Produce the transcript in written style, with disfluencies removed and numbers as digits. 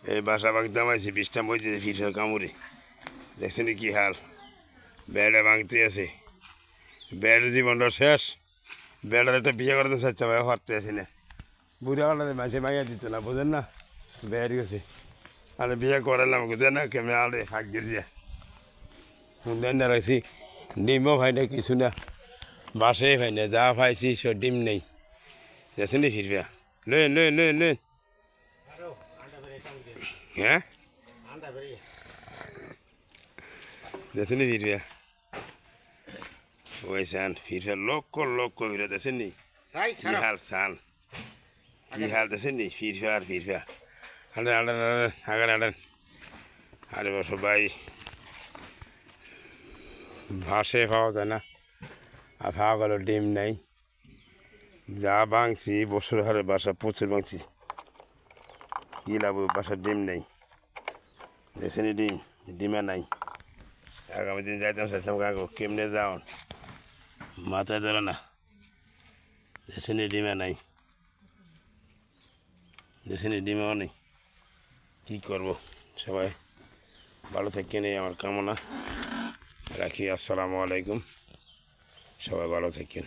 এই বাসা ভাঙতে আমাইছি বৃষ্টা বইছে ফিসের কামড়ে দেখছেন কি হাল বেড়া ভাঙতে আছে বেড়ের জীবনটা শেষ বেড়ার একটা বিয়ে করতে চাচ্ছে ভাই হারতে আসি না বুড়া হলে মাঝে ভাঙিয়ে দিত না বোঝেন না বেড় গেছে আমি বিয়ে করালাম বুঝে না কেমন আলে ফাঁক দিয়ে সুন্দর না রাখছি ডিমও ভাই না কিছু না বাসে ভাই না যা পাইছি সে ডিম নেই দেখছেন ফিরবা লেন লেন লেন লেন হ্যাঁ দেখছেন ফিরবা ওই সান ফিরবা লক্ষ ফিরে দেখছেন নি কি হাল সান কি হাল দেখছেন নি ফিরবা আর ফিরবা আড়েন আড়েন আড়েন আগান আড়েন আরে বসো ভাই ভাসে পাওয়া যায় না আর পাওয়া গেল ডিম নেই যা ভাঙছি বছর হারে বাসা প্রচুর ভাঙছি কি লাভ বাসার ডিম নেই দেখছেন ডিম ডিমে নাই আগামী দিন যাইতাম চাইতাম কাকু কেমনে যাও মাথায় ধরে না দেখছেন ডিমে নাই দেখছেন ডিমেও নেই কী করবো সবাই ভালো থাকেন এই আমার কামনা রাখি আসসালামু আলাইকুম সবাই ভালো থাকেন